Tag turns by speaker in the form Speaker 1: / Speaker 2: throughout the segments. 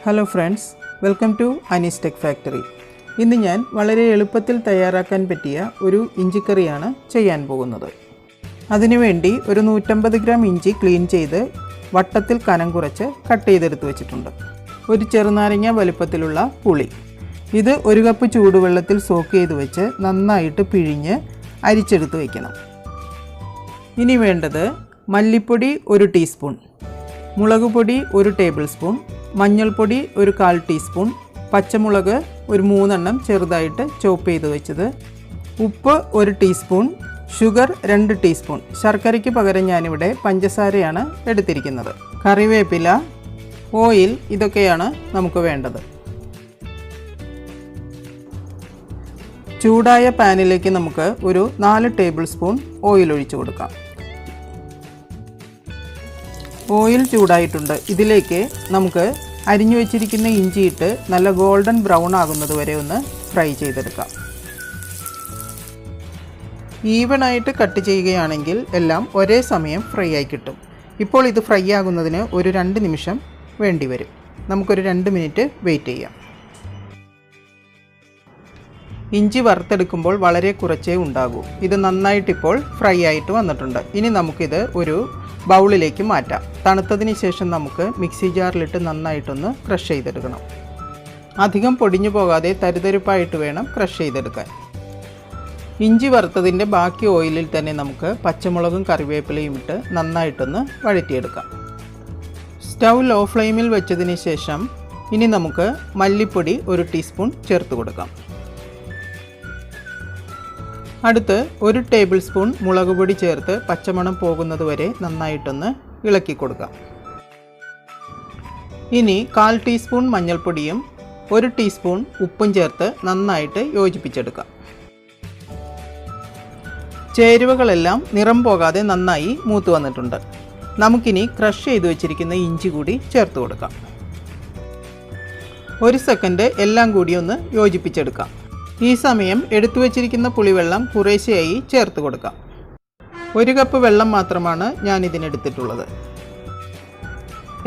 Speaker 1: Hello friends, welcome to Anistechfactory. ഇന്ന് ഞാൻ വളരെ എളുപ്പത്തിൽ തയ്യാറാക്കാൻ പറ്റിയ ഒരു ഇഞ്ചി കറിയാണ് ചെയ്യാൻ പോകുന്നത്. അതിനുവേണ്ടി ഒരു 150 ഗ്രാം ഇഞ്ചി ക്ലീൻ ചെയ്ത് വട്ടത്തിൽ കനം കുറച്ച് കട്ട് ചെയ്തെടുത്ത് വെച്ചിട്ടുണ്ട്. ഒരു ചെറുനാരങ്ങ വലുപ്പത്തിലുള്ള പുളി. ഇത് ഒരു കപ്പ് ചൂടുവെള്ളത്തിൽ സോക്ക് ചെയ്ത് വെച്ച് നന്നായിട്ട് പിഴിഞ്ഞ് അരിച്ചെടുത്ത് വയ്ക്കണം. ഇനി വേണ്ടത് മല്ലിപ്പൊടി 1 ടീസ്പൂൺ, മുളക് പൊടി 1 ടേബിൾ സ്പൂൺ, മഞ്ഞൾപ്പൊടി 1/4 ടീസ്പൂൺ, പച്ചമുളക് ഒരു 3 എണ്ണം ചെറുതായിട്ട് ചോപ്പ് ചെയ്ത് വെച്ചത്, ഉപ്പ് 1 ടീസ്പൂൺ, ഷുഗർ 2 ടീസ്പൂൺ. ശർക്കരയ്ക്ക് പകരം ഞാനിവിടെ പഞ്ചസാരയാണ് എടുത്തിരിക്കുന്നത്. കറിവേപ്പില, ഓയിൽ, ഇതൊക്കെയാണ് നമുക്ക് വേണ്ടത്. ചൂടായ പാനിലേക്ക് നമുക്ക് ഒരു 4 ടേബിൾ സ്പൂൺ ഓയിൽ ഒഴിച്ചു കൊടുക്കാം. ഓയിൽ ചൂടായിട്ടുണ്ട്. ഇതിലേക്ക് നമുക്ക് അരിഞ്ഞു വെച്ചിരിക്കുന്ന ഇഞ്ചിയിട്ട് നല്ല ഗോൾഡൻ ബ്രൗൺ ആകുന്നത് വരെ ഒന്ന് ഫ്രൈ ചെയ്തെടുക്കാം. ഈവണായിട്ട് കട്ട് ചെയ്യുകയാണെങ്കിൽ എല്ലാം ഒരേ സമയം ഫ്രൈ ആയി കിട്ടും. ഇപ്പോൾ ഇത് ഫ്രൈ ആകുന്നതിന് ഒരു 2 നിമിഷം വേണ്ടി വരും. നമുക്കൊരു 2 മിനിറ്റ് വെയിറ്റ് ചെയ്യാം. ഇഞ്ചി വറുത്തെടുക്കുമ്പോൾ വളരെ കുറച്ചേ ഉണ്ടാകൂ. ഇത് നന്നായിട്ടിപ്പോൾ ഫ്രൈ ആയിട്ട് വന്നിട്ടുണ്ട്. ഇനി നമുക്കിത് ഒരു ബൗളിലേക്ക് മാറ്റാം. തണുത്തതിന് ശേഷം നമുക്ക് മിക്സി ജാറിലിട്ട് നന്നായിട്ടൊന്ന് ക്രഷ് ചെയ്തെടുക്കണം. അധികം പൊടിഞ്ഞു പോകാതെ തരിതരിപ്പായിട്ട് വേണം ക്രഷ് ചെയ്തെടുക്കാൻ. ഇഞ്ചി വറുത്തതിൻ്റെ ബാക്കി ഓയിലിൽ തന്നെ നമുക്ക് പച്ചമുളകും കറിവേപ്പിലയും ഇട്ട് നന്നായിട്ടൊന്ന് വഴറ്റിയെടുക്കാം. സ്റ്റൗ ലോ ഫ്ലെയിമിൽ വെച്ചതിന് ശേഷം ഇനി നമുക്ക് മല്ലിപ്പൊടി 1 ടീസ്പൂൺ ചേർത്ത് കൊടുക്കാം. അടുത്ത് 1 ടേബിൾ സ്പൂൺ മുളക് പൊടി ചേർത്ത് പച്ചമണം പോകുന്നത് വരെ നന്നായിട്ടൊന്ന് ഇളക്കി കൊടുക്കാം. ഇനി 1/4 ടീസ്പൂൺ മഞ്ഞൾപ്പൊടിയും 1 ടീസ്പൂൺ ഉപ്പും ചേർത്ത് നന്നായിട്ട് യോജിപ്പിച്ചെടുക്കാം. ചേരുവകളെല്ലാം നിറം പോകാതെ നന്നായി മൂത്ത് വന്നിട്ടുണ്ട്. നമുക്കിനി ക്രഷ് ചെയ്ത് വെച്ചിരിക്കുന്ന ഇഞ്ചി കൂടി ചേർത്ത് കൊടുക്കാം. 1 സെക്കൻഡ് എല്ലാം കൂടി ഒന്ന് യോജിപ്പിച്ചെടുക്കാം. ഈ സമയം എടുത്തു വച്ചിരിക്കുന്ന പുളിവെള്ളം കുറേശ്ശെയായി ചേർത്ത് കൊടുക്കാം. 1 കപ്പ് വെള്ളം മാത്രമാണ് ഞാൻ ഇതിനെടുത്തിട്ടുള്ളത്.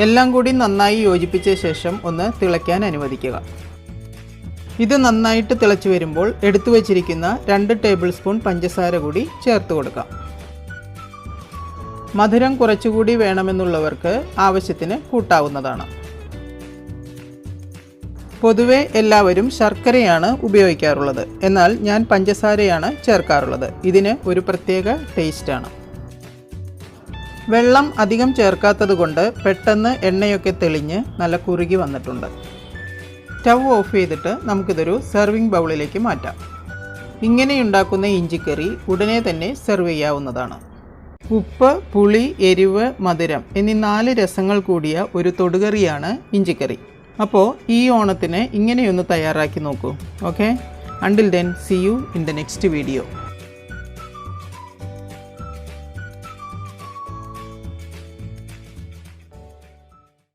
Speaker 1: എല്ലാം കൂടി നന്നായി യോജിപ്പിച്ച ശേഷം ഒന്ന് തിളയ്ക്കാൻ അനുവദിക്കുക. ഇത് നന്നായിട്ട് തിളച്ച് വരുമ്പോൾ എടുത്തു വച്ചിരിക്കുന്ന 2 ടേബിൾ സ്പൂൺ പഞ്ചസാര കൂടി ചേർത്ത് കൊടുക്കാം. മധുരം കുറച്ചുകൂടി വേണമെന്നുള്ളവർക്ക് ആവശ്യത്തിന് കൂട്ടാവുന്നതാണ്. പൊതുവെ എല്ലാവരും ശർക്കരയാണ് ഉപയോഗിക്കാറുള്ളത്. എന്നാൽ ഞാൻ പഞ്ചസാരയാണ് ചേർക്കാറുള്ളത്. ഇതിന് ഒരു പ്രത്യേക ടേസ്റ്റാണ്. വെള്ളം അധികം ചേർക്കാത്തത് കൊണ്ട് പെട്ടെന്ന് എണ്ണയൊക്കെ തെളിഞ്ഞ് നല്ല കുറുകി വന്നിട്ടുണ്ട്. സ്റ്റൗ ഓഫ് ചെയ്തിട്ട് നമുക്കിതൊരു സെർവിങ് ബൗളിലേക്ക് മാറ്റാം. ഇങ്ങനെയുണ്ടാക്കുന്ന ഇഞ്ചിക്കറി ഉടനെ തന്നെ സെർവ് ചെയ്യാവുന്നതാണ്. ഉപ്പ്, പുളി, എരിവ്, മധുരം എന്നീ 4 രസങ്ങൾ കൂടിയ ഒരു തൊടുകറിയാണ് ഇഞ്ചിക്കറി. അപ്പോൾ ഈ ഓണത്തിന് ഇങ്ങനെയൊന്ന് തയ്യാറാക്കി നോക്കൂ. Okay, until then, see you in the next video.